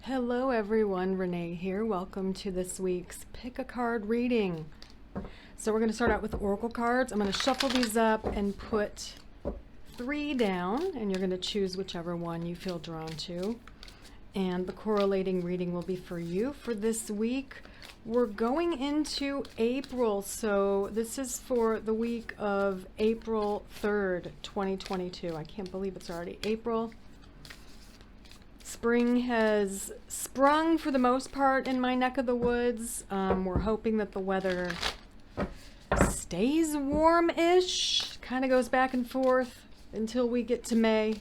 Hello everyone, Renee here. Welcome to this week's Pick a Card reading. So we're going to start out with Oracle cards. I'm going to shuffle these up and put 3 down, and you're going to choose whichever one you feel drawn to. And the correlating reading will be for you for this week. We're going into April, so this is for the week of April 3rd, 2022. I can't believe it's already April. Spring has sprung for the most part in my neck of the woods. We're hoping that the weather stays warm-ish, kind of goes back and forth until we get to May.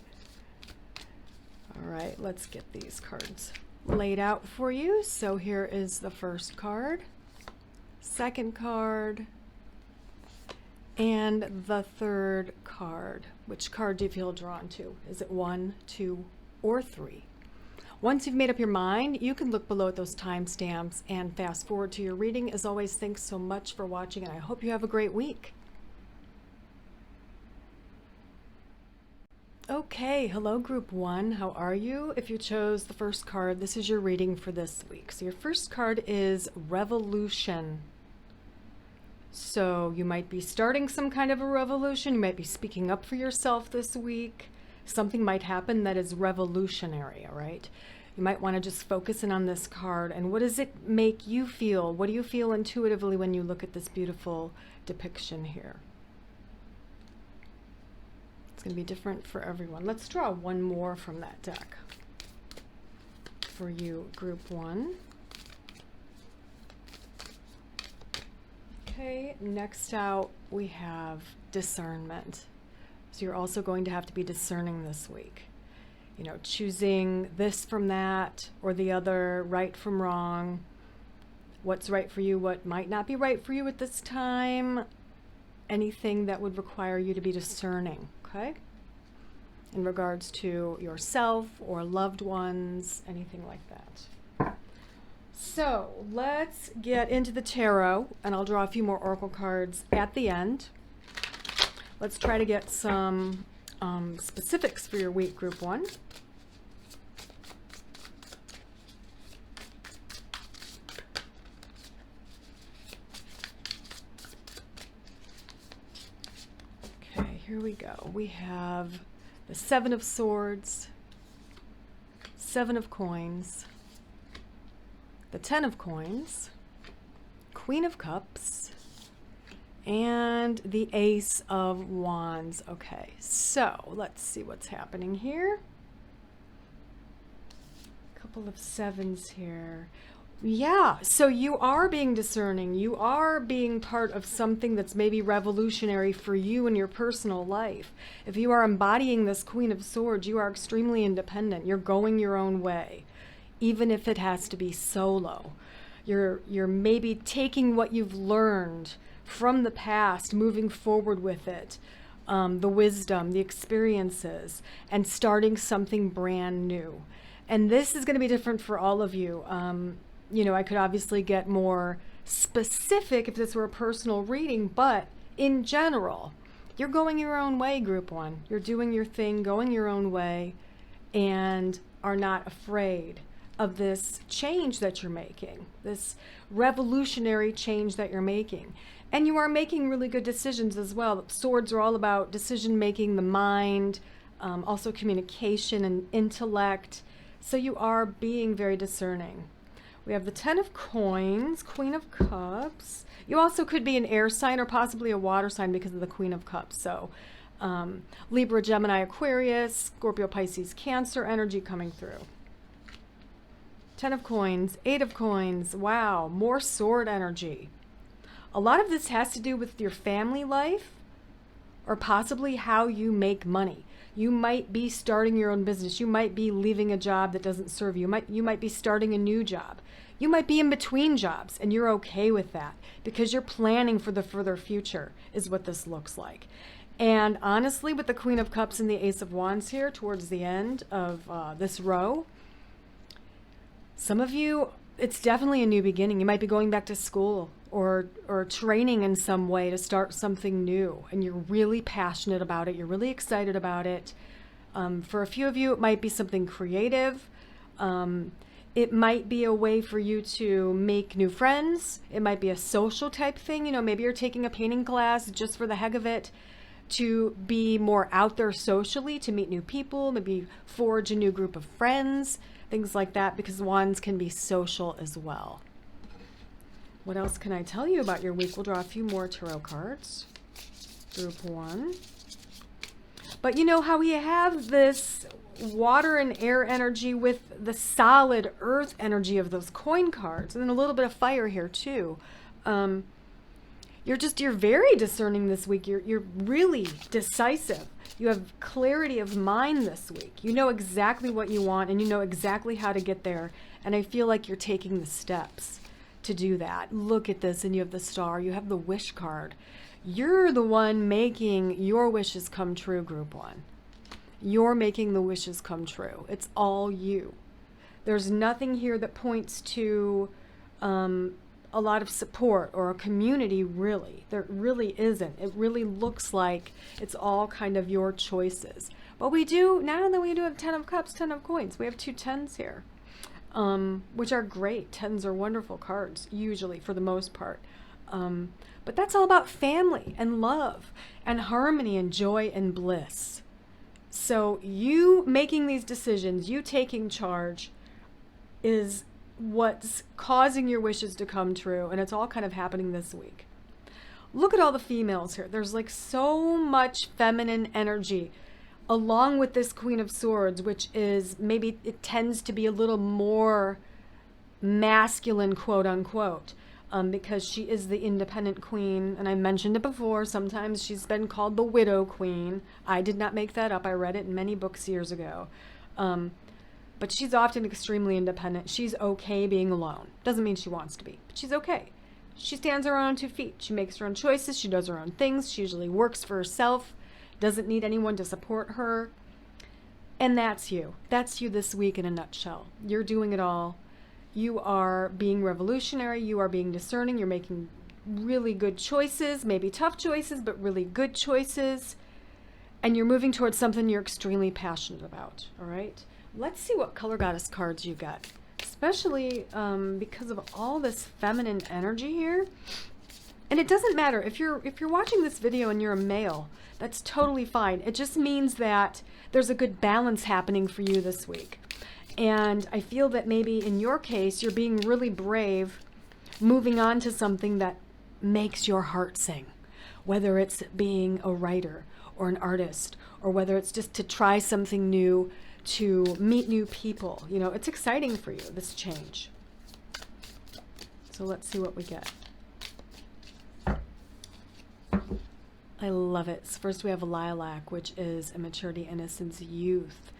All right, let's get these cards laid out for you. So here is the first card, second card, and the third card. Which card do you feel drawn to? Is it 1, 2, or 3? Once you've made up your mind, you can look below at those timestamps and fast forward to your reading. As always, thanks so much for watching, and I hope you have a great week. Okay, hello group 1, how are you? If you chose the first card, this is your reading for this week. So your first card is Revolution. So you might be starting some kind of a revolution, you might be speaking up for yourself this week. Something might happen that is revolutionary, all right? You might want to just focus in on this card. And what does it make you feel? What do you feel intuitively when you look at this beautiful depiction here? It's going to be different for everyone. Let's draw one more from that deck for you, group 1. Okay, next out we have discernment. So you're also going to have to be discerning this week. You know, choosing this from that or the other, right from wrong, what's right for you, what might not be right for you at this time, anything that would require you to be discerning, okay? In regards to yourself or loved ones, anything like that. So let's get into the tarot, and I'll draw a few more oracle cards at the end. Let's try to get some specifics for your week, group 1. Okay, here we go. We have the 7 of Swords, 7 of Coins, the 10 of Coins, Queen of Cups, and the Ace of Wands. Okay, so let's see what's happening here. A couple of 7s here. Yeah, so you are being discerning. You are being part of something that's maybe revolutionary for you in your personal life. If you are embodying this Queen of Swords, you are extremely independent. You're going your own way, even if it has to be solo. You're maybe taking what you've learned from the past, moving forward with it, the wisdom, the experiences, and starting something brand new. And this is going to be different for all of you. You know, I could obviously get more specific if this were a personal reading, but in general, you're going your own way, group 1. You're doing your thing, going your own way, and are not afraid of this change that you're making, this revolutionary change that you're making. And you are making really good decisions as well. Swords are all about decision making, the mind, also communication and intellect. So you are being very discerning. We have the 10 of Coins, Queen of Cups. You also could be an air sign or possibly a water sign because of the Queen of Cups. So Libra, Gemini, Aquarius, Scorpio, Pisces, Cancer energy coming through. 10 of Coins, 8 of Coins. Wow, more sword energy. A lot of this has to do with your family life or possibly how you make money. You might be starting your own business. You might be leaving a job that doesn't serve you. You might be starting a new job. You might be in between jobs, and you're okay with that because you're planning for the further future is what this looks like. And honestly, with the Queen of Cups and the Ace of Wands here towards the end of this row, some of you, it's definitely a new beginning. You might be going back to school or training in some way to start something new, and you're really passionate about it. You're really excited about it. For a few of you, it might be something creative. It might be a way for you to make new friends. It might be a social type thing. You know, maybe you're taking a painting class just for the heck of it, to be more out there socially, to meet new people, maybe forge a new group of friends, things like that, because wands can be social as well. What else can I tell you about your week? We'll draw a few more tarot cards. Group 1. But you know how we have this water and air energy with the solid earth energy of those coin cards, and then a little bit of fire here too. You're very discerning this week. You're really decisive. You have clarity of mind this week. You know exactly what you want, and you know exactly how to get there. And I feel like you're taking the steps to do that. Look at this, and you have the star. You have the wish card. You're the one making your wishes come true, Group 1. You're making the wishes come true. It's all you. There's nothing here that points to a lot of support or a community, really. There really isn't. It really looks like it's all kind of your choices. But we do, now that we do have 10 of cups, 10 of coins. We have 2 10s here, which are great. 10s are wonderful cards, usually, for the most part. But that's all about family and love and harmony and joy and bliss. So you making these decisions, you taking charge, is what's causing your wishes to come true. And it's all kind of happening this week. Look at all the females here. There's like so much feminine energy along with this Queen of Swords, which is, maybe it tends to be a little more masculine, quote unquote. Because she is the independent queen, and I mentioned it before, sometimes she's been called the widow queen. I did not make that up. I read it in many books years ago. But she's often extremely independent. She's okay being alone. Doesn't mean she wants to be, but she's okay. She stands on her own 2 feet. She makes her own choices. She does her own things. She usually works for herself, doesn't need anyone to support her. And that's you. That's you this week in a nutshell. You're doing it all. You are being revolutionary. You are being discerning. You're making really good choices, maybe tough choices, but really good choices. And you're moving towards something you're extremely passionate about. All right. Let's see what color goddess cards you got, especially because of all this feminine energy here. And it doesn't matter if you're watching this video and you're a male, that's totally fine. It just means that there's a good balance happening for you this week. And I feel that maybe in your case, you're being really brave, moving on to something that makes your heart sing, whether it's being a writer or an artist, or whether it's just to try something new, to meet new people. You know, it's exciting for you, this change. So let's see what we get. I love it. So first we have lilac, which is immaturity, innocence, youth.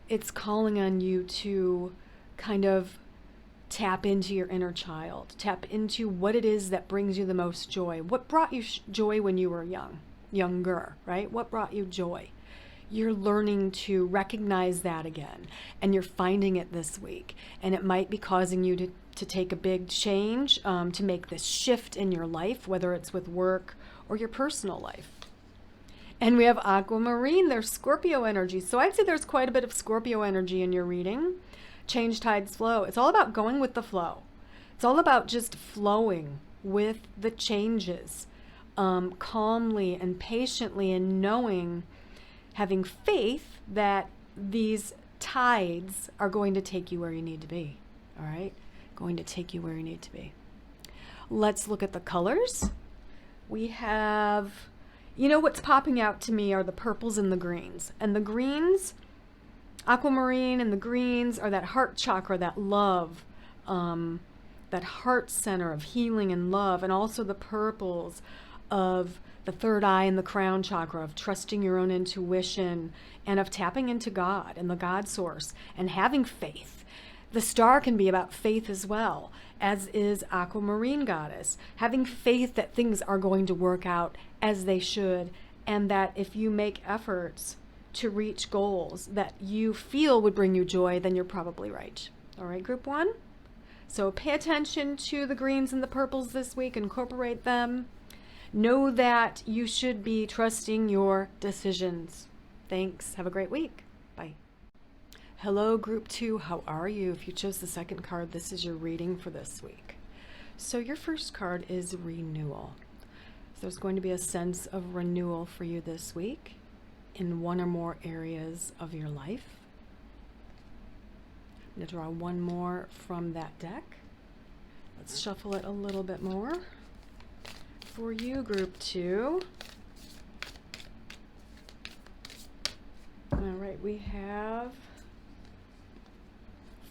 It's calling on you to kind of tap into your inner child, tap into what it is that brings you the most joy. What brought you joy when you were younger, right? What brought you joy? You're learning to recognize that again, and you're finding it this week. And it might be causing you to take a big change, to make this shift in your life, whether it's with work or your personal life. And we have aquamarine, there's Scorpio energy. So I'd say there's quite a bit of Scorpio energy in your reading. Change, tides, flow. It's all about going with the flow. It's all about just flowing with the changes, calmly and patiently, and knowing, having faith that these tides are going to take you where you need to be. All right? Going to take you where you need to be. Let's look at the colors. We have, you know, what's popping out to me are the purples and the greens. And the greens, aquamarine and the greens, are that heart chakra, that love, that heart center of healing and love. And also the purples of the third eye and the crown chakra, of trusting your own intuition and of tapping into God and the God source and having faith. The star can be about faith as well, as is aquamarine goddess. Having faith that things are going to work out as they should, and that if you make efforts to reach goals that you feel would bring you joy, then you're probably right. All right, group 1? So pay attention to the greens and the purples this week, incorporate them. Know that you should be trusting your decisions. Thanks. Have a great week. Bye. Hello, group 2. How are you? If you chose the second card, this is your reading for this week. So your first card is renewal. So there's going to be a sense of renewal for you this week in one or more areas of your life. I'm going to draw one more from that deck. Let's shuffle it a little bit more. For you, group 2. All right, we have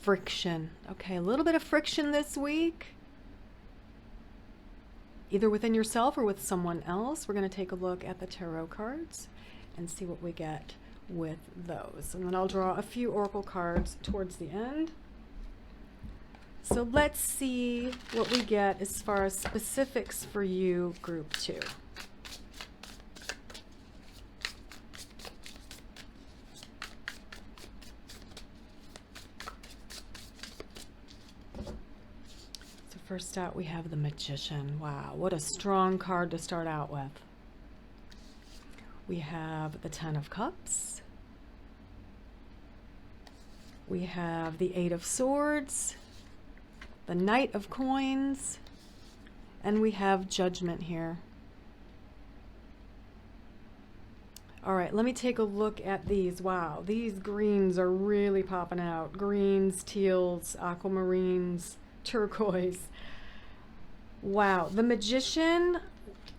friction. Okay, a little bit of friction this week, either within yourself or with someone else. We're going to take a look at the tarot cards and see what we get with those. And then I'll draw a few oracle cards towards the end. So let's see what we get as far as specifics for you, group 2. First out, we have the Magician. Wow, what a strong card to start out with. We have the Ten of Cups. We have the Eight of Swords, the Knight of Coins, and we have Judgment here. All right, let me take a look at these. Wow, these greens are really popping out. Greens, teals, aquamarines, turquoise. Wow, the Magician,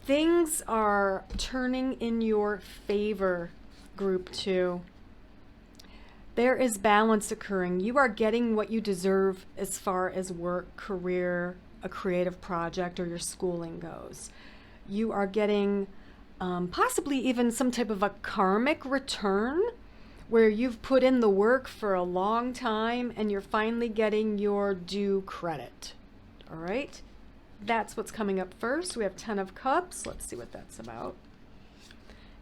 things are turning in your favor, group 2. There is balance occurring. You are getting what you deserve as far as work, career, a creative project, or your schooling goes. You are getting possibly even some type of a karmic return where you've put in the work for a long time and you're finally getting your due credit. All right, that's what's coming up first. We have Ten of Cups. Let's see what that's about.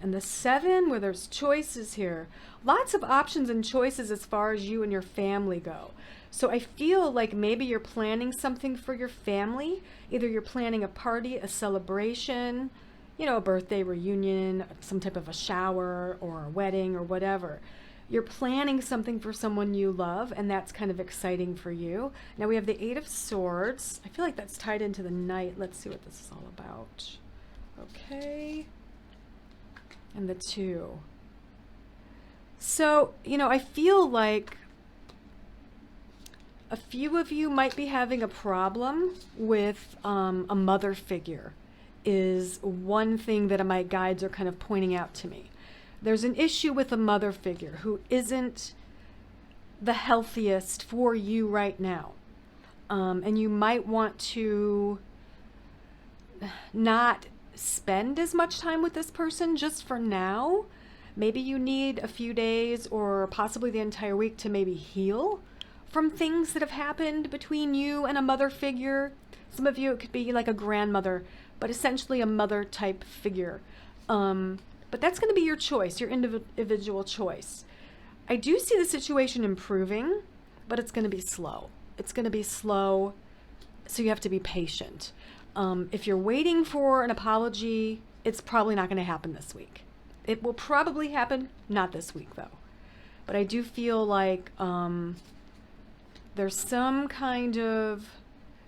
And the 7, where there's choices here. Lots of options and choices as far as you and your family go. So I feel like maybe you're planning something for your family. Either you're planning a party, a celebration, you know, a birthday reunion, some type of a shower or a wedding or whatever. You're planning something for someone you love, and that's kind of exciting for you. Now we have the Eight of Swords. I feel like that's tied into the Knight. Let's see what this is all about. Okay. And the 2. So, you know, I feel like a few of you might be having a problem with a mother figure. Is one thing that my guides are kind of pointing out to me. There's an issue with a mother figure who isn't the healthiest for you right now. And you might want to not spend as much time with this person just for now. Maybe you need a few days or possibly the entire week to maybe heal from things that have happened between you and a mother figure. Some of you, it could be like a grandmother, but essentially a mother type figure. But that's going to be your choice, your individual choice. I do see the situation improving, but it's going to be slow. It's going to be slow, so you have to be patient. If you're waiting for an apology, it's probably not going to happen this week. It will probably happen, not this week though. But I do feel like there's some kind of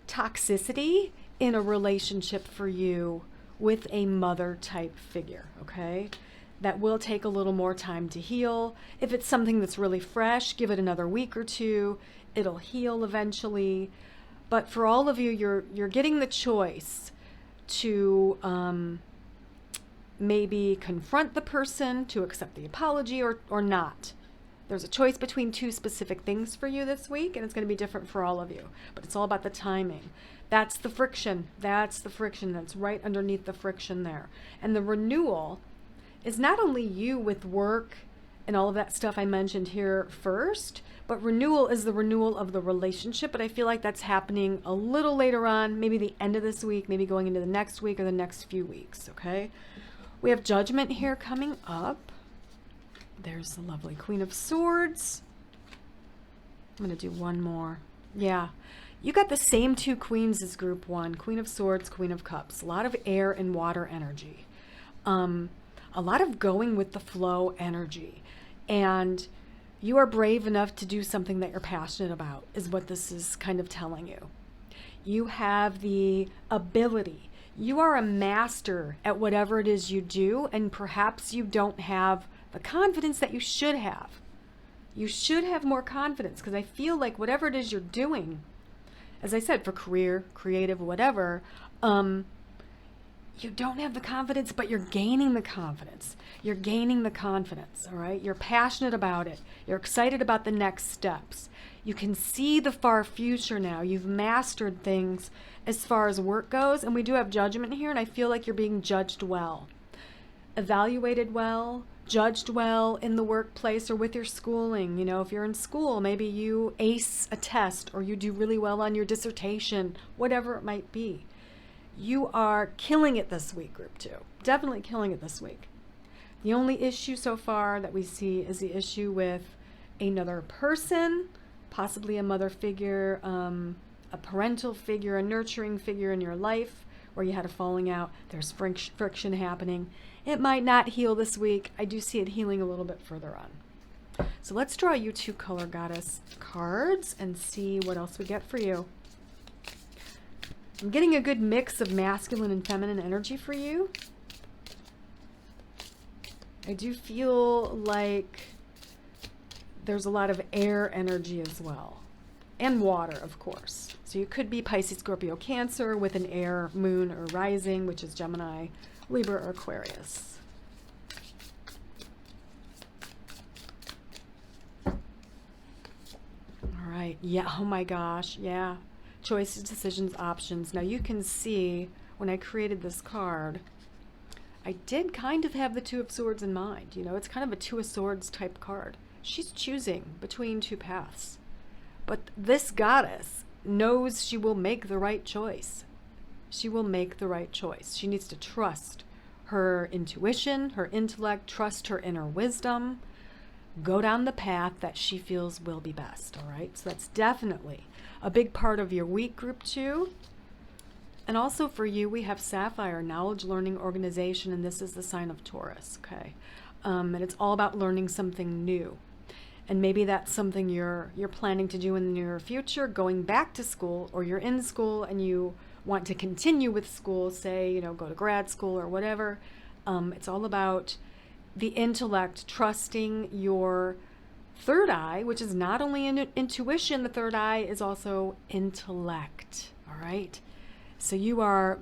toxicity in a relationship for you with a mother type figure, okay? That will take a little more time to heal. If it's something that's really fresh, give it another week or two. It'll heal eventually. But for all of you, you're getting the choice to maybe confront the person, to accept the apology, or not. There's a choice between 2 specific things for you this week, and it's going to be different for all of you. But it's all about the timing. That's the friction. That's the friction. That's right underneath the friction there. And the renewal is not only you with work and all of that stuff I mentioned here first, but renewal is the renewal of the relationship. But I feel like that's happening a little later on, maybe the end of this week, maybe going into the next week or the next few weeks, okay? We have Judgment here coming up. There's the lovely Queen of Swords. I'm going to do one more. Yeah. You got the same 2 queens as group 1. Queen of Swords, Queen of Cups. A lot of air and water energy. A lot of going with the flow energy. And You are brave enough to do something that you're passionate about, is what this is kind of telling you. You have the ability. You are a master at whatever it is you do, and perhaps you don't have the confidence that you should have. You should have more confidence, because I feel like whatever it is you're doing, as I said, for career, creative, whatever, you don't have the confidence, but you're gaining the confidence. You're gaining the confidence, all right? You're passionate about it. You're excited about the next steps. You can see the far future now. You've mastered things as far as work goes, and we do have judgment here, and I feel like you're being judged well, evaluated well, judged well in the workplace or with your schooling. You know, if you're in school, maybe you ace a test or you do really well on your dissertation, whatever it might be. You are killing it this week, group 2. Definitely killing it this week. The only issue so far that we see is the issue with another person, possibly a mother figure, a parental figure, a nurturing figure in your life where you had a falling out. There's friction happening. It might not heal this week. I do see it healing a little bit further on. So let's draw you 2 color goddess cards and see what else we get for you. I'm getting a good mix of masculine and feminine energy for you. I do feel like there's a lot of air energy as well. And water, of course. So you could be Pisces, Scorpio, Cancer with an air moon or rising, which is Gemini, Libra, or Aquarius. All right. Yeah. Oh my gosh. Yeah. Choices, decisions, options. Now you can see when I created this card, I did kind of have the 2 of Swords in mind. You know, it's kind of a 2 of Swords type card. She's choosing between 2 paths. But this goddess knows she will make the right choice. She will make the right choice. She needs to trust her intuition, her intellect, trust her inner wisdom, go down the path that she feels will be best, all right? So that's definitely a big part of your week, group 2. And also for you, we have Sapphire, knowledge, learning, organization, and this is the sign of Taurus, okay? And it's all about learning something new. And maybe that's something you're planning to do in the near future, going back to school, or you're in school and you want to continue with school, say, you know, go to grad school or whatever. It's all about the intellect, trusting your third eye, which is not only intuition, the third eye is also intellect, all right? So you are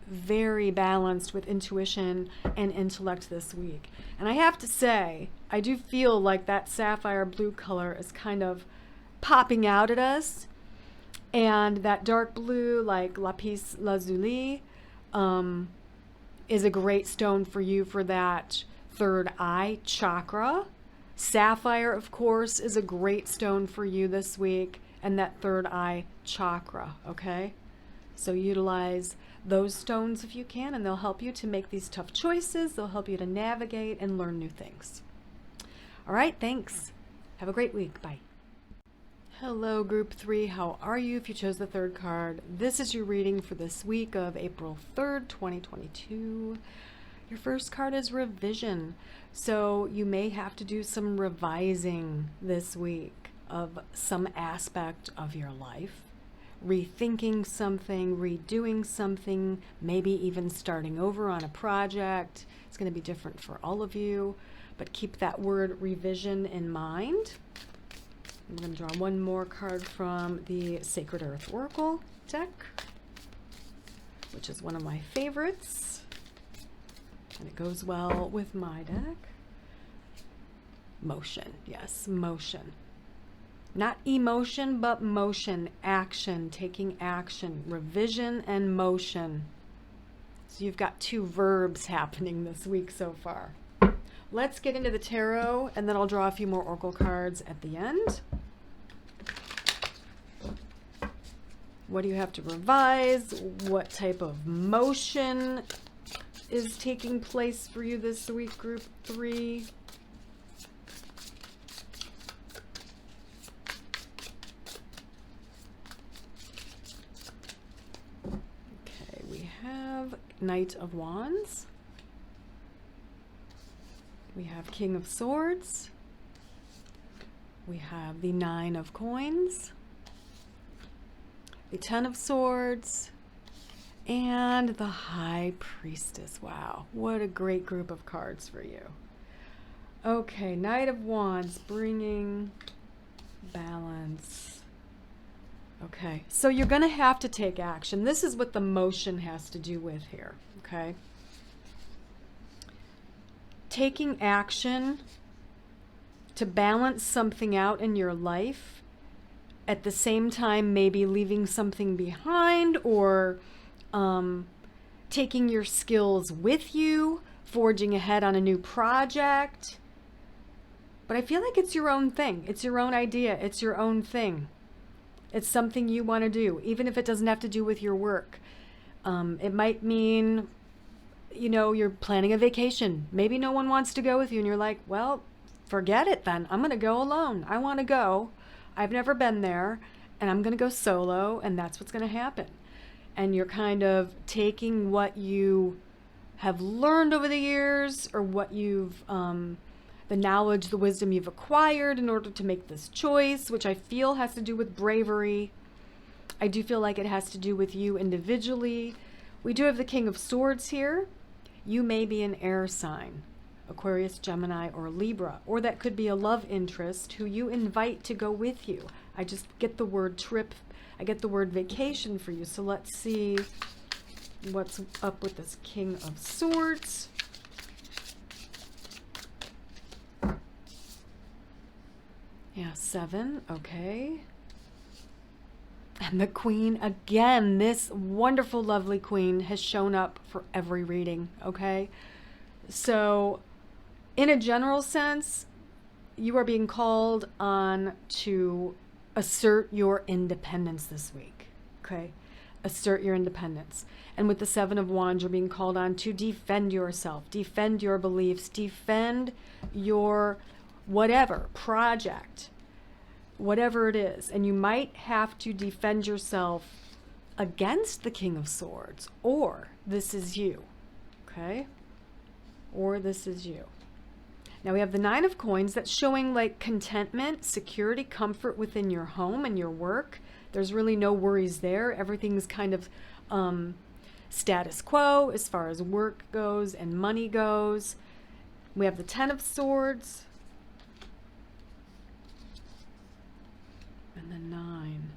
very balanced with intuition and intellect this week. And I have to say, I do feel like that sapphire blue color is kind of popping out at us. And that dark blue, like lapis lazuli, is a great stone for you for that third eye chakra. Sapphire, of course, is a great stone for you this week, and that third eye chakra, okay? So utilize those stones if you can, and they'll help you to make these tough choices. They'll help you to navigate and learn new things. All right, thanks. Have a great week. Bye. Hello, Group 3. How are you if you chose the third card? This is your reading for this week of April 3rd, 2022. Your first card is revision. So you may have to do some revising this week of some aspect of your life. Rethinking something, redoing something, maybe even starting over on a project. It's going to be different for all of you, but keep that word revision in mind. I'm going to draw one more card from the Sacred Earth Oracle deck, which is one of my favorites, and it goes well with my deck. Motion, yes, motion. Not emotion, but motion, action, taking action, revision and motion. So you've got 2 verbs happening this week so far. Let's get into the tarot, and then I'll draw a few more oracle cards at the end. What do you have to revise? What type of motion is taking place for you this week, Group 3? Knight of Wands. We have King of Swords. We have the 9 of coins, the 10 of swords, and the High Priestess. Wow, what a great group of cards for you. Okay, Knight of Wands, bringing balance. Okay, so you're going to have to take action. This is what the motion has to do with here, okay? Taking action to balance something out in your life, at the same time maybe leaving something behind, or taking your skills with you, forging ahead on a new project. But I feel like it's your own thing. It's your own idea. It's your own thing. It's something you want to do, even if it doesn't have to do with your work. It might mean, you know, you're planning a vacation. Maybe no one wants to go with you, and you're like, well, forget it then. I'm going to go alone. I want to go. I've never been there, and I'm going to go solo, and that's what's going to happen. And you're kind of taking what you have learned over the years, or what you've, the knowledge, the wisdom you've acquired in order to make this choice, which I feel has to do with bravery. I do feel like it has to do with you individually. We do have the King of Swords here. You may be an air sign, Aquarius, Gemini, or Libra, or that could be a love interest who you invite to go with you. I just get the word trip, I get the word vacation for you. So let's see what's up with this King of Swords. Yeah, 7, okay. And the Queen, again, this wonderful, lovely Queen has shown up for every reading, okay? So, in a general sense, you are being called on to assert your independence this week, okay? Assert your independence. And with the 7 of Wands, you're being called on to defend yourself, defend your beliefs, defend your whatever project, whatever it is. And you might have to defend yourself against the King of Swords, or this is you, okay? Or this is you. Now we have the 9 of Coins that's showing like contentment, security, comfort within your home and your work. There's really no worries there. Everything's kind of status quo as far as work goes and money goes. We have the 10 of Swords. And the 9.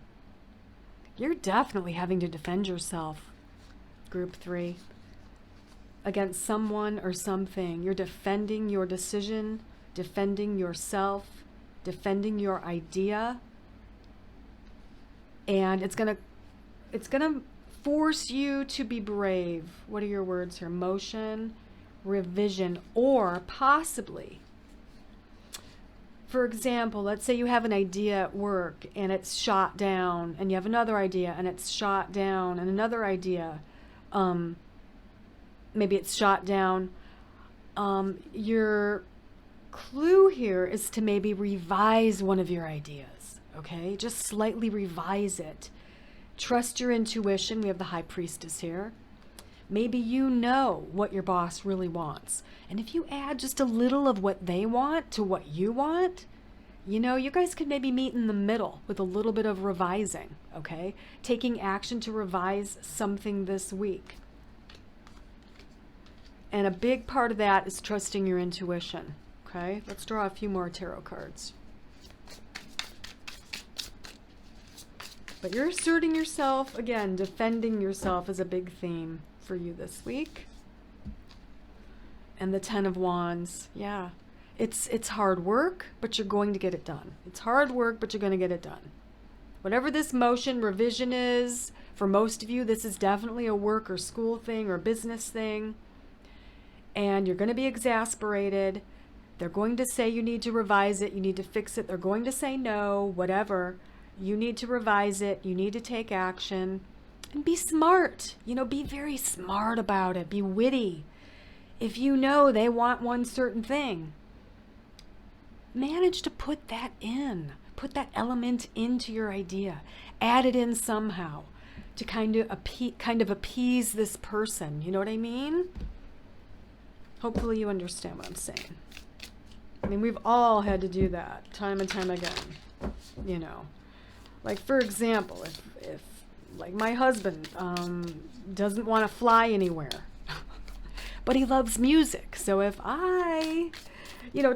You're definitely having to defend yourself, Group 3, against someone or something. You're defending your decision, defending yourself, defending your idea. And it's gonna force you to be brave. What are your words here? Motion, revision, or possibly, for example, let's say you have an idea at work and it's shot down, and you have another idea and it's shot down, and another idea, maybe it's shot down. Your clue here is to maybe revise one of your ideas, okay? Just slightly revise it. Trust your intuition. We have the High Priestess here. Maybe you know what your boss really wants. And if you add just a little of what they want to what you want, you know, you guys could maybe meet in the middle with a little bit of revising, okay? Taking action to revise something this week. And a big part of that is trusting your intuition, okay? Let's draw a few more tarot cards. But you're asserting yourself, again, defending yourself is a big theme for you this week. And the 10 of Wands, yeah. It's hard work, but you're going to get it done. It's hard work, but you're going to get it done. Whatever this motion, revision is, for most of you, this is definitely a work or school thing or business thing. And you're going to be exasperated. They're going to say you need to revise it, you need to fix it. They're going to say no, whatever. You need to revise it. You need to take action. And be smart. You know, be very smart about it. Be witty. If you know they want one certain thing, manage to put that in. Put that element into your idea. Add it in somehow to kind of appease this person. You know what I mean? Hopefully you understand what I'm saying. I mean, we've all had to do that time and time again, you know. Like, for example, if like my husband doesn't want to fly anywhere, but he loves music. So if I,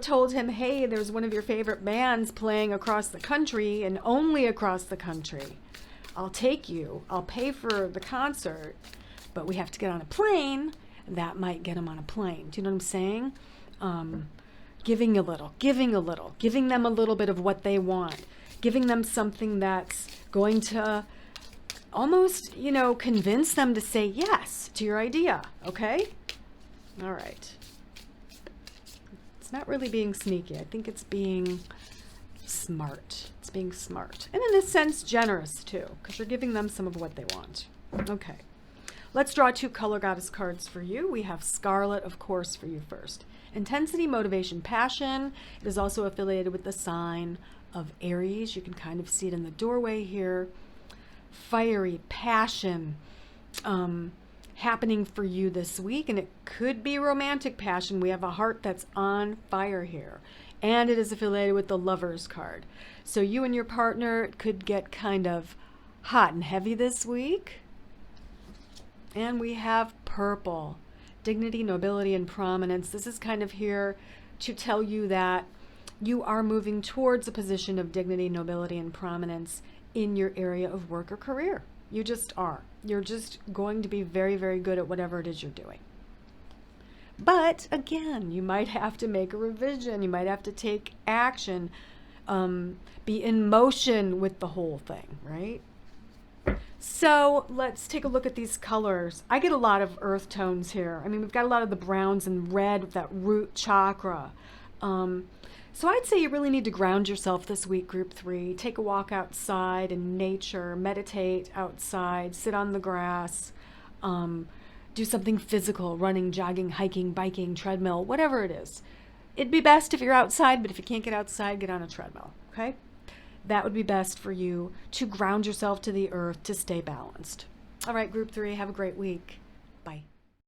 told him, hey, there's one of your favorite bands playing across the country and only across the country, I'll take you, I'll pay for the concert, but we have to get on a plane, that might get him on a plane. Do you know what I'm saying? Giving a little, giving them a little bit of what they want, giving them something that's going to almost, convince them to say yes to your idea. Okay? All right. It's not really being sneaky. I think it's being smart. It's being smart. And in a sense, generous too, because you're giving them some of what they want. Okay. Let's draw 2 color goddess cards for you. We have Scarlet, of course, for you first. Intensity, motivation, passion. It is also affiliated with the sign of Aries. You can kind of see it in the doorway here. Fiery passion happening for you this week, and it could be romantic passion. We have a heart that's on fire here, and it is affiliated with the Lovers card. So you and your partner could get kind of hot and heavy this week. And we have purple, dignity, nobility, and prominence. This is kind of here to tell you that you are moving towards a position of dignity, nobility, and prominence in your area of work or career. You just are. You're just going to be very, very good at whatever it is you're doing. But again, you might have to make a revision. You might have to take action, be in motion with the whole thing, right? So let's take a look at these colors. I get a lot of earth tones here. I mean, we've got a lot of the browns and red with that root chakra. So I'd say you really need to ground yourself this week, group 3. Take a walk outside in nature, meditate outside, sit on the grass, do something physical, running, jogging, hiking, biking, treadmill, whatever it is. It'd be best if you're outside, but if you can't get outside, get on a treadmill, okay? That would be best for you to ground yourself to the earth, to stay balanced. All right, group 3, have a great week. Bye.